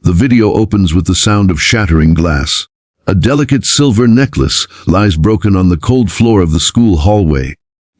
The video opens with the sound of shattering glass. A delicate silver necklace lies broken on the cold floor of the school hallway.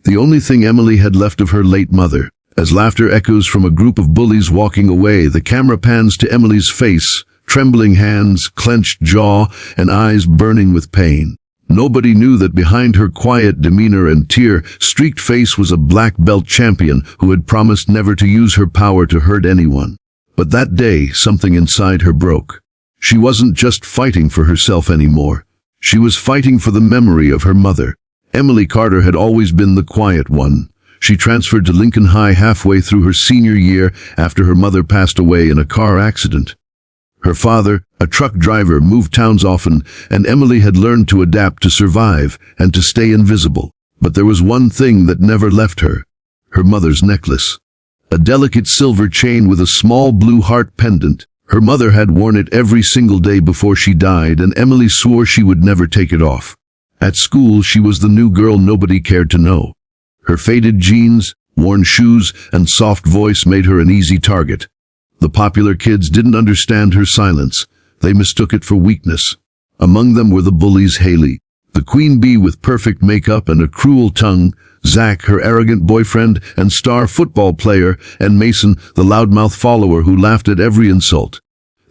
The only thing Emily had left of her late mother. As laughter echoes from a group of bullies walking away, the camera pans to Emily's face, trembling hands, clenched jaw, and eyes burning with pain. Nobody knew that behind her quiet demeanor and tear-streaked face was a black belt champion who had promised never to use her power to hurt anyone. But that day, something inside her broke. She wasn't just fighting for herself anymore. She was fighting for the memory of her mother. Emily Carter had always been the quiet one. She transferred to Lincoln High halfway through her senior year after her mother passed away in a car accident. Her father, a truck driver, moved towns often, and Emily had learned to adapt to survive and to stay invisible. But there was one thing that never left her: her mother's necklace. A delicate silver chain with a small blue heart pendant. Her mother had worn it every single day before she died, and Emily swore she would never take it off. At school, she was the new girl nobody cared to know. Her faded jeans, worn shoes, and soft voice made her an easy target. The popular kids didn't understand her silence. They mistook it for weakness. Among them were the bullies: Haley, the queen bee with perfect makeup and a cruel tongue; Zach, her arrogant boyfriend and star football player; and Mason, the loudmouth follower who laughed at every insult.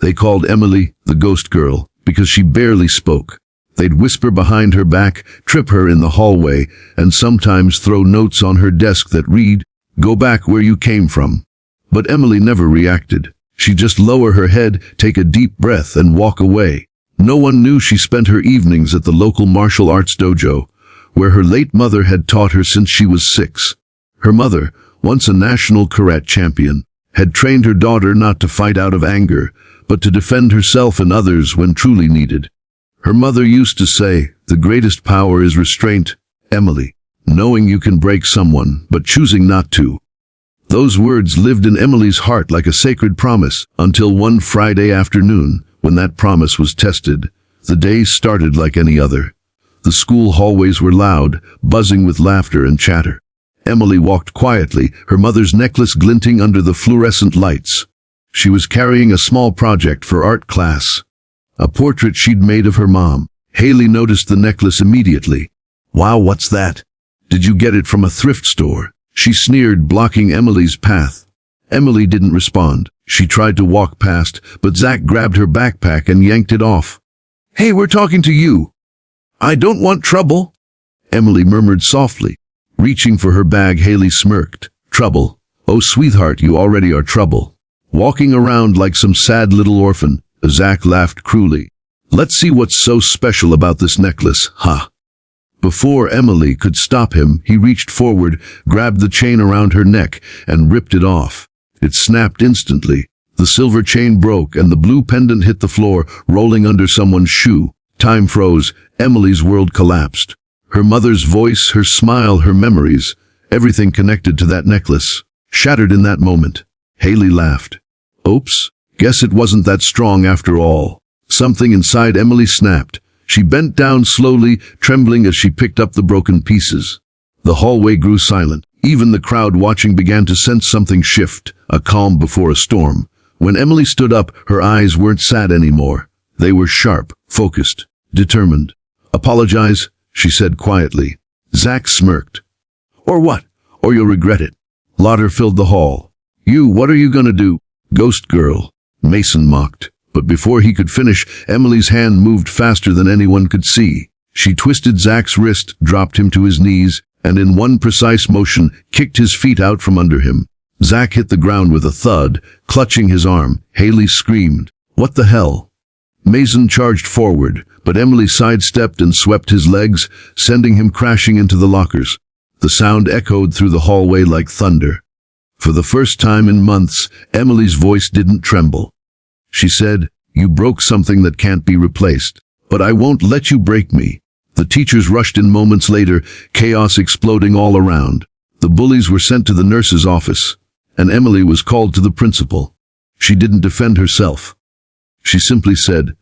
They called Emily the ghost girl because she barely spoke. They'd whisper behind her back, trip her in the hallway, and sometimes throw notes on her desk that read, "Go back where you came from." But Emily never reacted. She'd just lower her head, take a deep breath, and walk away. No one knew she spent her evenings at the local martial arts dojo, where her late mother had taught her since she was 6. Her mother, once a national karate champion, had trained her daughter not to fight out of anger, but to defend herself and others when truly needed. Her mother used to say, "The greatest power is restraint, Emily, knowing you can break someone, but choosing not to." Those words lived in Emily's heart like a sacred promise, until one Friday afternoon, when that promise was tested. The day started like any other. The school hallways were loud, buzzing with laughter and chatter. Emily walked quietly, her mother's necklace glinting under the fluorescent lights. She was carrying a small project for art class. A portrait she'd made of her mom. Haley noticed the necklace immediately. "Wow, what's that? Did you get it from a thrift store?" she sneered, blocking Emily's path. Emily didn't respond. She tried to walk past, but Zach grabbed her backpack and yanked it off. "Hey, we're talking to you." "I don't want trouble," Emily murmured softly. Reaching for her bag, Haley smirked. "Trouble? Oh, sweetheart, you already are trouble. Walking around like some sad little orphan." Zach laughed cruelly. "Let's see what's so special about this necklace, huh?" Before Emily could stop him, he reached forward, grabbed the chain around her neck, and ripped it off. It snapped instantly. The silver chain broke, and the blue pendant hit the floor, rolling under someone's shoe. Time froze. Emily's world collapsed. Her mother's voice, her smile, her memories, everything connected to that necklace, shattered in that moment. Haley laughed. "Oops. Guess it wasn't that strong after all." Something inside Emily snapped. She bent down slowly, trembling as she picked up the broken pieces. The hallway grew silent. Even the crowd watching began to sense something shift, a calm before a storm. When Emily stood up, her eyes weren't sad anymore. They were sharp, focused, determined. "Apologize," she said quietly. Zach smirked. "Or what? Or you'll regret it." Laughter filled the hall. What are you gonna do, ghost girl?" Mason mocked. But before he could finish, Emily's hand moved faster than anyone could see. She twisted Zach's wrist, dropped him to his knees, and in one precise motion, kicked his feet out from under him. Zach hit the ground with a thud, clutching his arm. Haley screamed, "What the hell?" Mason charged forward, but Emily sidestepped and swept his legs, sending him crashing into the lockers. The sound echoed through the hallway like thunder. For the first time in months, Emily's voice didn't tremble. She said, "You broke something that can't be replaced, but I won't let you break me." The teachers rushed in moments later, chaos exploding all around. The bullies were sent to the nurse's office, and Emily was called to the principal. She didn't defend herself. She simply said,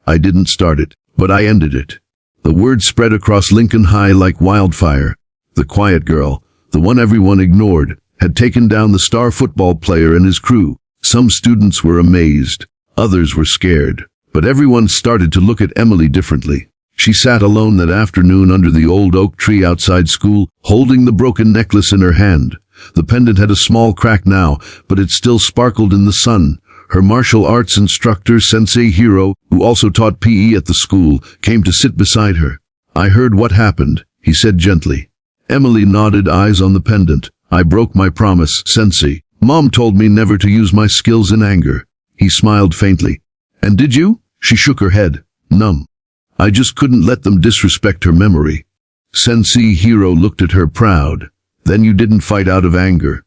"I didn't start it, but I ended it." The word spread across Lincoln High like wildfire. The quiet girl, the one everyone ignored, had taken down the star football player and his crew. Some students were amazed. Others were scared, but everyone started to look at Emily differently. She sat alone that afternoon under the old oak tree outside school, holding the broken necklace in her hand. The pendant had a small crack now, but it still sparkled in the sun. Her martial arts instructor, Sensei Hiro, who also taught PE at the school, came to sit beside her. "I heard what happened," he said gently. Emily nodded, eyes on the pendant. "I broke my promise, Sensei. Mom told me never to use my skills in anger." He smiled faintly. "And did you?" She shook her head, numb. "I just couldn't let them disrespect her memory." Sensei Hiro looked at her proud. "Then you didn't fight out of anger.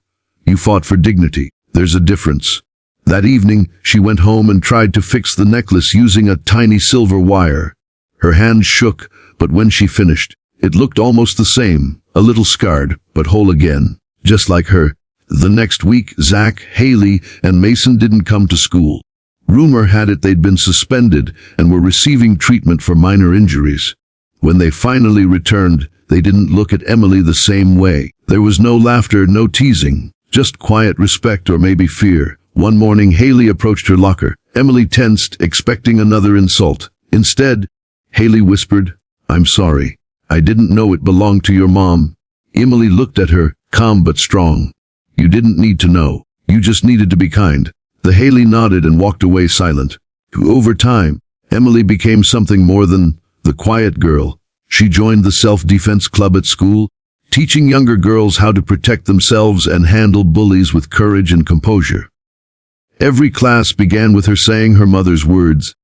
You fought for dignity. There's a difference." That evening, she went home and tried to fix the necklace using a tiny silver wire. Her hand shook, but when she finished, it looked almost the same, a little scarred, but whole again, just like her. The next week, Zach, Haley, and Mason didn't come to school. Rumor had it they'd been suspended and were receiving treatment for minor injuries. When they finally returned, they didn't look at Emily the same way. There was no laughter, no teasing, just quiet respect or maybe fear. One morning, Haley approached her locker. Emily tensed, expecting another insult. Instead, Haley whispered, "I'm sorry. I didn't know it belonged to your mom." Emily looked at her, calm but strong. "You didn't need to know. You just needed to be kind." The Haley nodded and walked away silent. Over time, Emily became something more than the quiet girl. She joined the self-defense club at school, teaching younger girls how to protect themselves and handle bullies with courage and composure. Every class began with her saying her mother's words.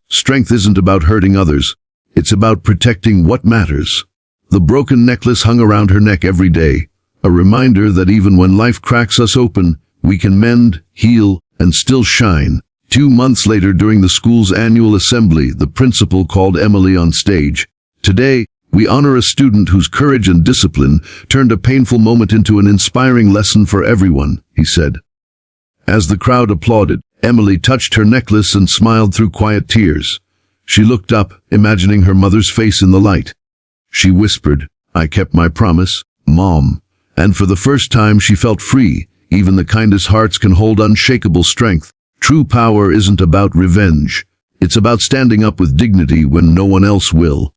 Strength isn't about hurting others. It's about protecting what matters." The broken necklace hung around her neck every day, a reminder that even when life cracks us open, we can mend, heal, and still shine. 2 months later, during the school's annual assembly, the principal called Emily on stage. "Today, we honor a student whose courage and discipline turned a painful moment into an inspiring lesson for everyone," he said. As the crowd applauded, Emily touched her necklace and smiled through quiet tears. She looked up, imagining her mother's face in the light. She whispered, "I kept my promise, Mom." And for the first time she felt free. Even the kindest hearts can hold unshakable strength. True power isn't about revenge. It's about standing up with dignity when no one else will.